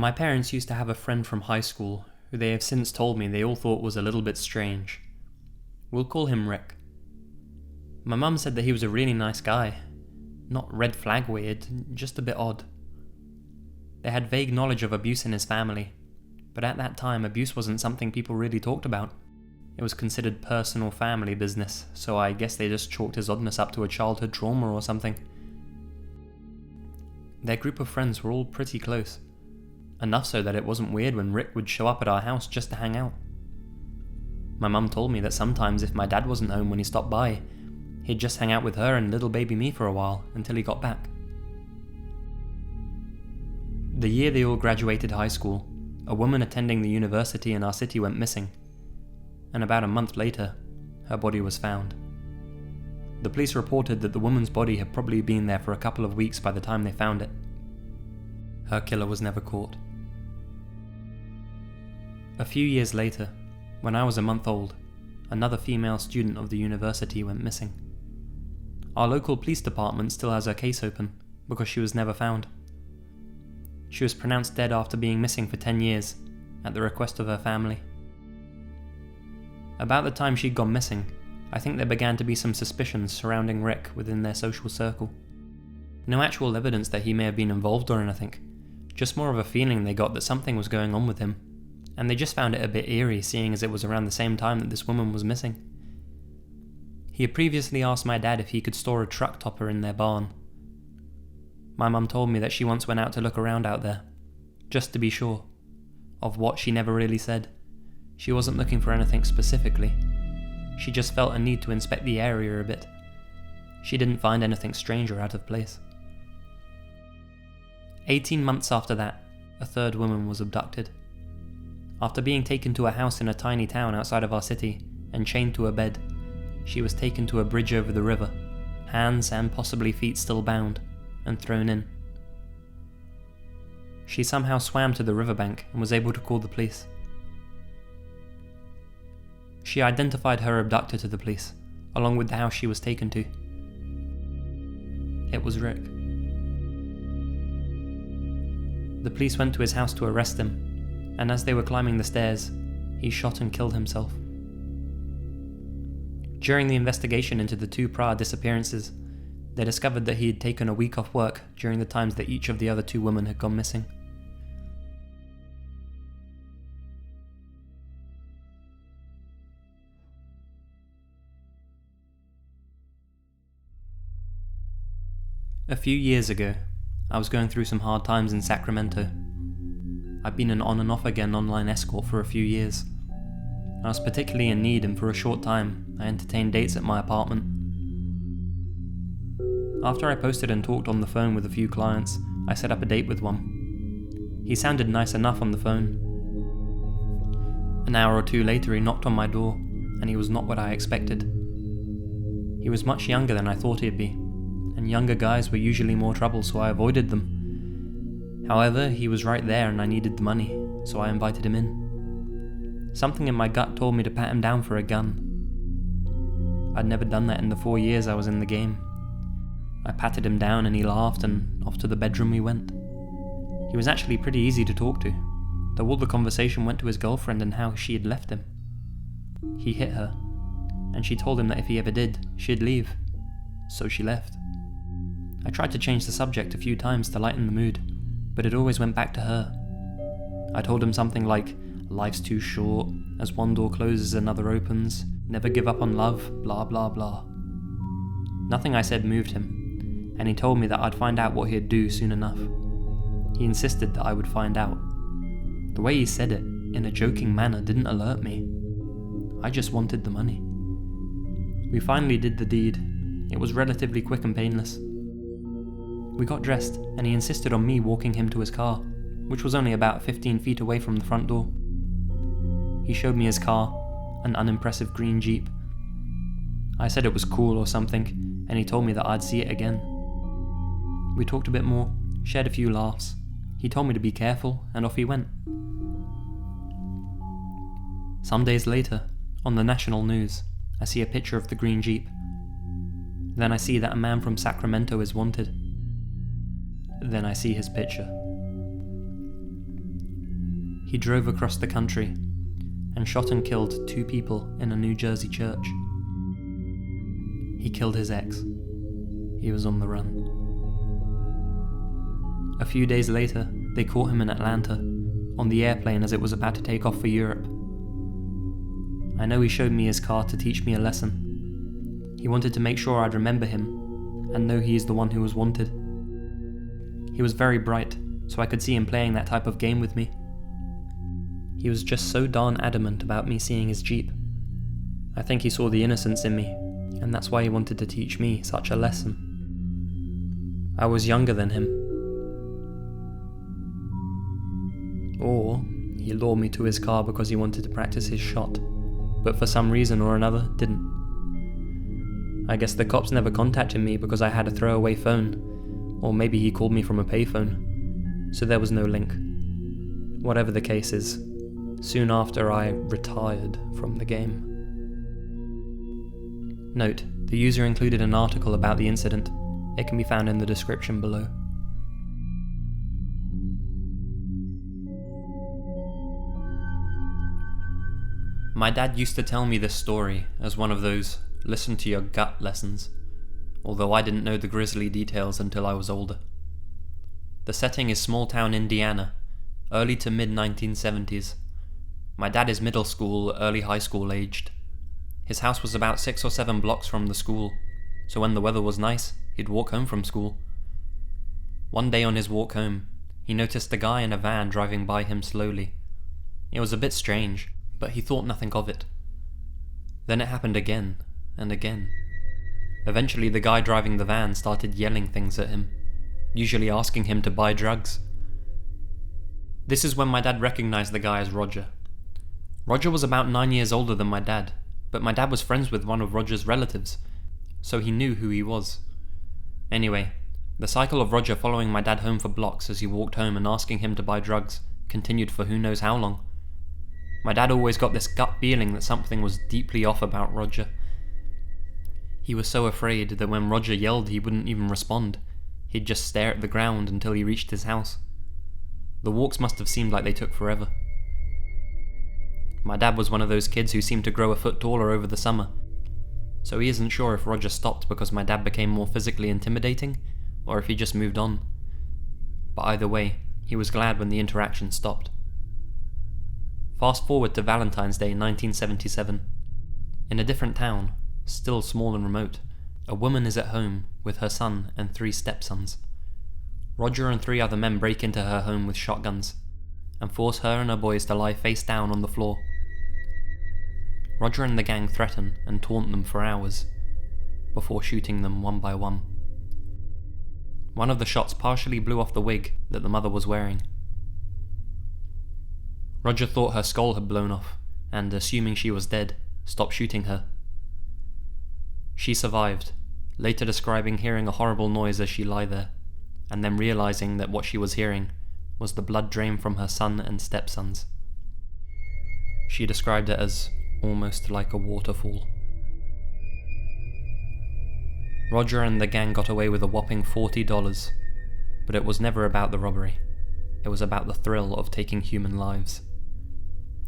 My parents used to have a friend from high school who they have since told me they all thought was a little bit strange. We'll call him Rick. My mum said that he was a really nice guy. Not red flag weird, just a bit odd. They had vague knowledge of abuse in his family, but at that time abuse wasn't something people really talked about. It was considered personal family business, so I guess they just chalked his oddness up to a childhood trauma or something. Their group of friends were all pretty close. Enough so that it wasn't weird when Rick would show up at our house just to hang out. My mum told me that sometimes if my dad wasn't home when he stopped by, he'd just hang out with her and little baby me for a while until he got back. The year they all graduated high school, a woman attending the university in our city went missing, and about a month later, her body was found. The police reported that the woman's body had probably been there for a couple of weeks by the time they found it. Her killer was never caught. A few years later, when I was a month old, another female student of the university went missing. Our local police department still has her case open because she was never found. She was pronounced dead after being missing for 10 years, at the request of her family. About the time she'd gone missing, I think there began to be some suspicions surrounding Rick within their social circle. No actual evidence that he may have been involved or anything, just more of a feeling they got that something was going on with him, and they just found it a bit eerie seeing as it was around the same time that this woman was missing. He had previously asked my dad if he could store a truck topper in their barn. My mum told me that she once went out to look around out there, just to be sure. Of what, she never really said. She wasn't looking for anything specifically. She just felt a need to inspect the area a bit. She didn't find anything strange or out of place. 18 months after that, a third woman was abducted. After being taken to a house in a tiny town outside of our city and chained to a bed, she was taken to a bridge over the river, hands and possibly feet still bound, and thrown in. She somehow swam to the riverbank and was able to call the police. She identified her abductor to the police, along with the house she was taken to. It was Rick. The police went to his house to arrest him, and as they were climbing the stairs, he shot and killed himself. During the investigation into the two prior disappearances, they discovered that he had taken a week off work during the times that each of the other two women had gone missing. A few years ago, I was going through some hard times in Sacramento. I'd been an on and off again online escort for a few years. I was particularly in need, and for a short time, I entertained dates at my apartment. After I posted and talked on the phone with a few clients, I set up a date with one. He sounded nice enough on the phone. An hour or two later he knocked on my door, and he was not what I expected. He was much younger than I thought he'd be, and younger guys were usually more trouble, so I avoided them. However, he was right there and I needed the money, so I invited him in. Something in my gut told me to pat him down for a gun. I'd never done that in the 4 years I was in the game. I patted him down and he laughed, and off to the bedroom we went. He was actually pretty easy to talk to, though all the conversation went to his girlfriend and how she had left him. He hit her, and she told him that if he ever did, she'd leave, so she left. I tried to change the subject a few times to lighten the mood, but it always went back to her. I told him something like, life's too short, as one door closes another opens, never give up on love, blah blah blah. Nothing I said moved him, and he told me that I'd find out what he'd do soon enough. He insisted that I would find out. The way he said it, in a joking manner, didn't alert me. I just wanted the money. We finally did the deed. It was relatively quick and painless. We got dressed, and he insisted on me walking him to his car, which was only about 15 feet away from the front door. He showed me his car, an unimpressive green Jeep. I said it was cool or something, and he told me that I'd see it again. We talked a bit more, shared a few laughs. He told me to be careful, and off he went. Some days later, on the national news, I see a picture of the green Jeep. Then I see that a man from Sacramento is wanted. Then I see his picture. He drove across the country and shot and killed 2 people in a New Jersey church. He killed his ex. He was on the run. A few days later, they caught him in Atlanta, on the airplane as it was about to take off for Europe. I know he showed me his car to teach me a lesson. He wanted to make sure I'd remember him, and know he is the one who was wanted. He was very bright, so I could see him playing that type of game with me. He was just so darn adamant about me seeing his Jeep. I think he saw the innocence in me, and that's why he wanted to teach me such a lesson. I was younger than him. Or he lured me to his car because he wanted to practice his shot, but for some reason or another didn't. I guess the cops never contacted me because I had a throwaway phone, or maybe he called me from a payphone, so there was no link. Whatever the case is, soon after I retired from the game. Note, the user included an article about the incident. It can be found in the description below. My dad used to tell me this story as one of those listen to your gut lessons, although I didn't know the grisly details until I was older. The setting is small town Indiana, early to mid 1970s. My dad is middle school, early high school aged. His house was about 6 or 7 blocks from the school, so when the weather was nice, he'd walk home from school. One day on his walk home, he noticed a guy in a van driving by him slowly. It was a bit strange, but he thought nothing of it. Then it happened again, and again. Eventually the guy driving the van started yelling things at him, usually asking him to buy drugs. This is when my dad recognized the guy as Roger. Roger was about 9 years older than my dad, but my dad was friends with one of Roger's relatives, so he knew who he was. Anyway, the cycle of Roger following my dad home for blocks as he walked home and asking him to buy drugs continued for who knows how long. My dad always got this gut feeling that something was deeply off about Roger. He was so afraid that when Roger yelled he wouldn't even respond. He'd just stare at the ground until he reached his house. The walks must have seemed like they took forever. My dad was one of those kids who seemed to grow a foot taller over the summer, so he isn't sure if Roger stopped because my dad became more physically intimidating, or if he just moved on. But either way, he was glad when the interaction stopped. Fast forward to Valentine's Day 1977. In a different town, still small and remote, a woman is at home with her son and 3 stepsons. Roger and 3 other men break into her home with shotguns and force her and her boys to lie face down on the floor. Roger and the gang threaten and taunt them for hours, before shooting them one by one. One of the shots partially blew off the wig that the mother was wearing. Roger thought her skull had blown off, and assuming she was dead, stopped shooting her. She survived, later describing hearing a horrible noise as she lay there, and then realizing that what she was hearing was the blood drain from her son and stepsons. She described it as almost like a waterfall. Roger and the gang got away with a whopping $40, but it was never about the robbery. It was about the thrill of taking human lives.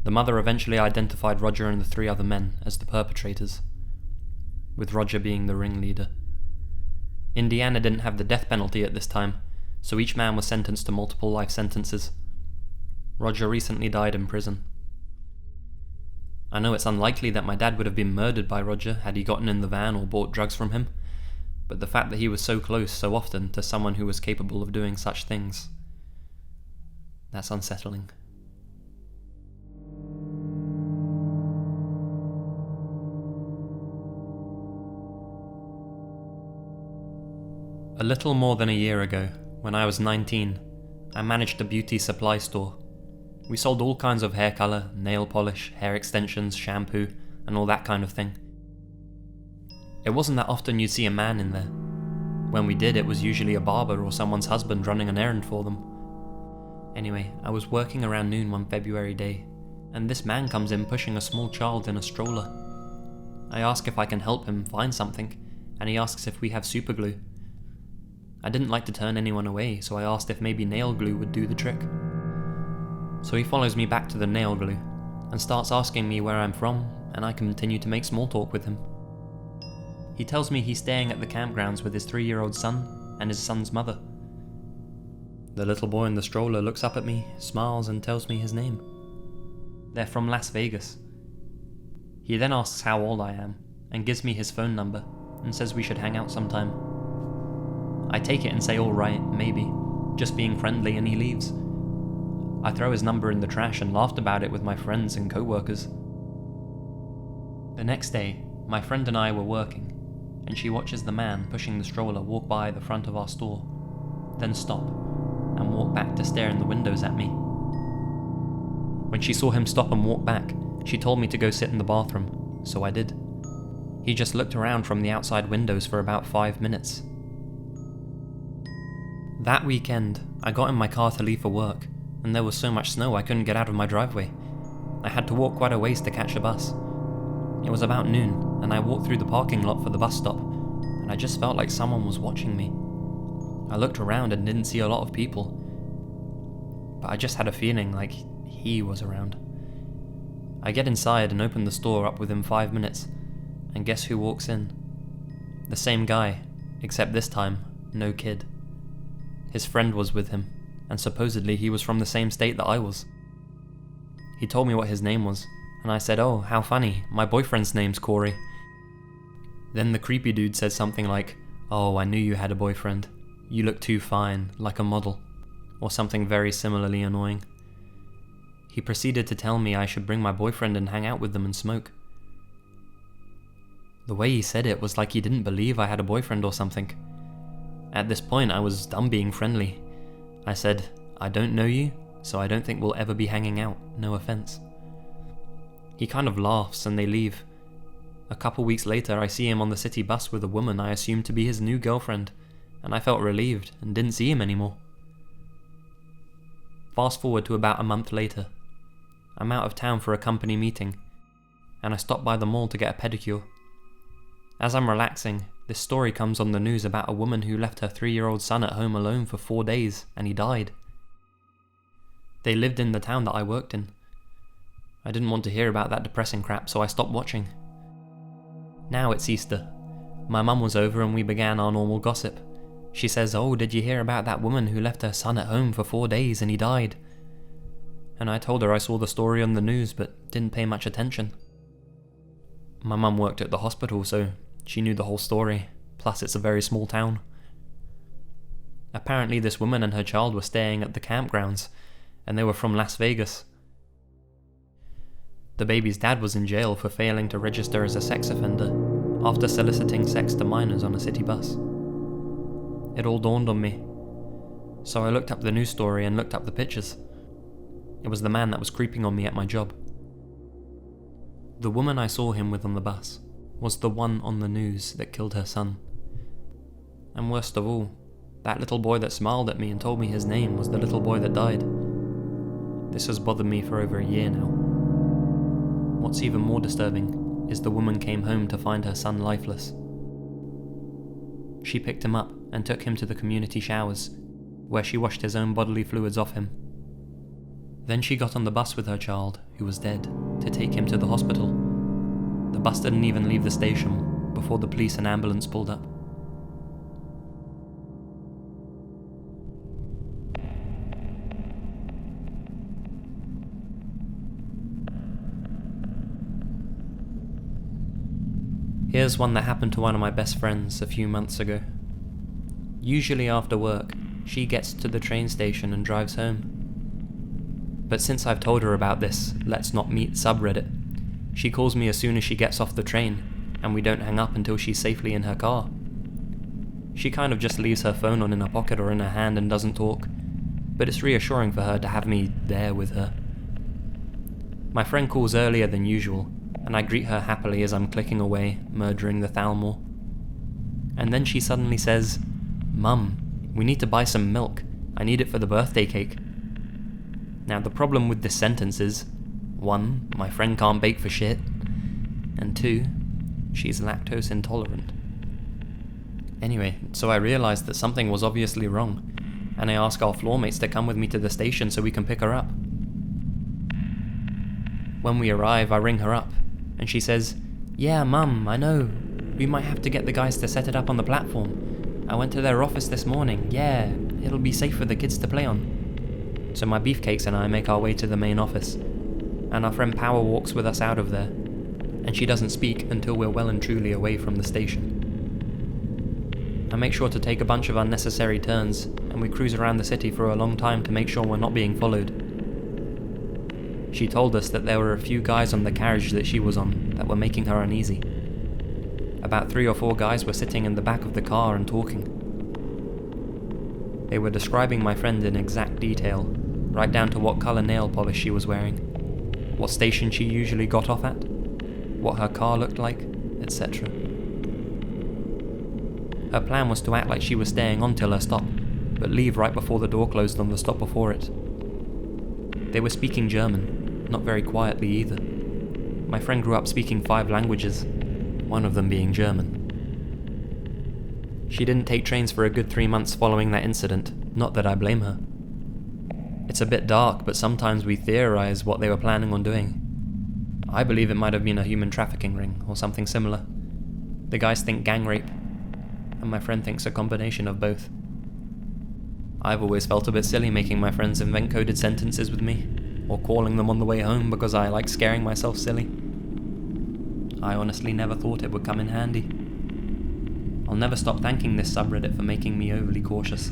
The mother eventually identified Roger and the 3 other men as the perpetrators, with Roger being the ringleader. Indiana didn't have the death penalty at this time, so each man was sentenced to multiple life sentences. Roger recently died in prison. I know it's unlikely that my dad would have been murdered by Roger had he gotten in the van or bought drugs from him, but the fact that he was so close so often to someone who was capable of doing such things, that's unsettling. A little more than a year ago, when I was 19, I managed a beauty supply store. We sold all kinds of hair colour, nail polish, hair extensions, shampoo, and all that kind of thing. It wasn't that often you'd see a man in there. When we did, it was usually a barber or someone's husband running an errand for them. Anyway, I was working around noon one February day, and this man comes in pushing a small child in a stroller. I ask if I can help him find something, and he asks if we have super glue. I didn't like to turn anyone away, so I asked if maybe nail glue would do the trick. So he follows me back to the nail glue and starts asking me where I'm from, and I continue to make small talk with him. He tells me he's staying at the campgrounds with his 3-year-old son and his son's mother. The little boy in the stroller looks up at me, smiles, and tells me his name. They're from Las Vegas. He then asks how old I am and gives me his phone number and says we should hang out sometime. I take it and say alright, maybe, just being friendly, and he leaves. I throw his number in the trash and laughed about it with my friends and co-workers. The next day, my friend and I were working, and she watches the man pushing the stroller walk by the front of our store, then stop and walk back to stare in the windows at me. When she saw him stop and walk back, she told me to go sit in the bathroom, so I did. He just looked around from the outside windows for about 5 minutes. That weekend, I got in my car to leave for work, and there was so much snow I couldn't get out of my driveway. I had to walk quite a ways to catch a bus. It was about noon, and I walked through the parking lot for the bus stop, and I just felt like someone was watching me. I looked around and didn't see a lot of people, but I just had a feeling like he was around. I get inside and open the store up within 5 minutes, and guess who walks in? The same guy, except this time, no kid. His friend was with him, and supposedly he was from the same state that I was. He told me what his name was, and I said, "Oh, how funny, my boyfriend's name's Corey." Then the creepy dude said something like, "Oh, I knew you had a boyfriend. You look too fine, like a model," or something very similarly annoying. He proceeded to tell me I should bring my boyfriend and hang out with them and smoke. The way he said it was like he didn't believe I had a boyfriend or something. At this point, I was done being friendly. I said, "I don't know you, so I don't think we'll ever be hanging out, no offense." He kind of laughs and they leave. A couple weeks later, I see him on the city bus with a woman I assumed to be his new girlfriend, and I felt relieved and didn't see him anymore. Fast forward to about a month later. I'm out of town for a company meeting, and I stop by the mall to get a pedicure. As I'm relaxing, this story comes on the news about a woman who left her 3-year-old son at home alone for 4 days, and he died. They lived in the town that I worked in. I didn't want to hear about that depressing crap, so I stopped watching. Now it's Easter. My mum was over and we began our normal gossip. She says, "Oh, did you hear about that woman who left her son at home for 4 days and he died?" And I told her I saw the story on the news but didn't pay much attention. My mum worked at the hospital, so she knew the whole story, plus it's a very small town. Apparently this woman and her child were staying at the campgrounds, and they were from Las Vegas. The baby's dad was in jail for failing to register as a sex offender after soliciting sex to minors on a city bus. It all dawned on me, so I looked up the news story and looked up the pictures. It was the man that was creeping on me at my job. The woman I saw him with on the bus was the one on the news that killed her son. And worst of all, that little boy that smiled at me and told me his name was the little boy that died. This has bothered me for over a year now. What's even more disturbing is the woman came home to find her son lifeless. She picked him up and took him to the community showers, where she washed his own bodily fluids off him. Then she got on the bus with her child, who was dead, to take him to the hospital. The bus didn't even leave the station before the police and ambulance pulled up. Here's one that happened to one of my best friends a few months ago. Usually after work, she gets to the train station and drives home. But since I've told her about this "let's not meet" subreddit, she calls me as soon as she gets off the train, and we don't hang up until she's safely in her car. She kind of just leaves her phone on in her pocket or in her hand and doesn't talk, but it's reassuring for her to have me there with her. My friend calls earlier than usual, and I greet her happily as I'm clicking away, murdering the Thalmor. And then she suddenly says, "Mum, we need to buy some milk. I need it for the birthday cake." Now the problem with this sentence is, 1, my friend can't bake for shit, and 2, she's lactose intolerant. Anyway, so I realized that something was obviously wrong, and I asked our floor mates to come with me to the station so we can pick her up. When we arrive, I ring her up, and she says, "Yeah, Mum, I know. We might have to get the guys to set it up on the platform. I went to their office this morning. Yeah, it'll be safe for the kids to play on." So my beefcakes and I make our way to the main office, and our friend Power walks with us out of there, and she doesn't speak until we're well and truly away from the station. I make sure to take a bunch of unnecessary turns, and we cruise around the city for a long time to make sure we're not being followed. She told us that there were a few guys on the carriage that she was on that were making her uneasy. About 3 or 4 guys were sitting in the back of the car and talking. They were describing my friend in exact detail, right down to what colour nail polish she was wearing, what station she usually got off at, what her car looked like, etc. Her plan was to act like she was staying on till her stop, but leave right before the door closed on the stop before it. They were speaking German, not very quietly either. My friend grew up speaking 5 languages, one of them being German. She didn't take trains for a good 3 months following that incident, not that I blame her. It's a bit dark, but sometimes we theorize what they were planning on doing. I believe it might have been a human trafficking ring, or something similar. The guys think gang rape, and my friend thinks a combination of both. I've always felt a bit silly making my friends invent coded sentences with me, or calling them on the way home because I like scaring myself silly. I honestly never thought it would come in handy. I'll never stop thanking this subreddit for making me overly cautious.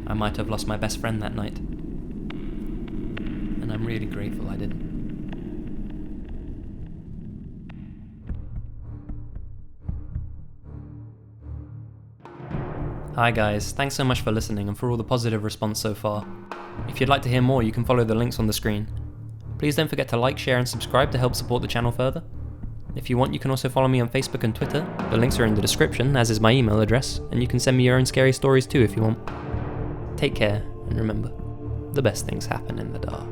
I might have lost my best friend that night, and I'm really grateful I didn't. Hi guys, thanks so much for listening and for all the positive response so far. If you'd like to hear more, you can follow the links on the screen. Please don't forget to like, share and subscribe to help support the channel further. If you want, you can also follow me on Facebook and Twitter. The links are in the description, as is my email address, and you can send me your own scary stories too if you want. Take care, and remember, the best things happen in the dark.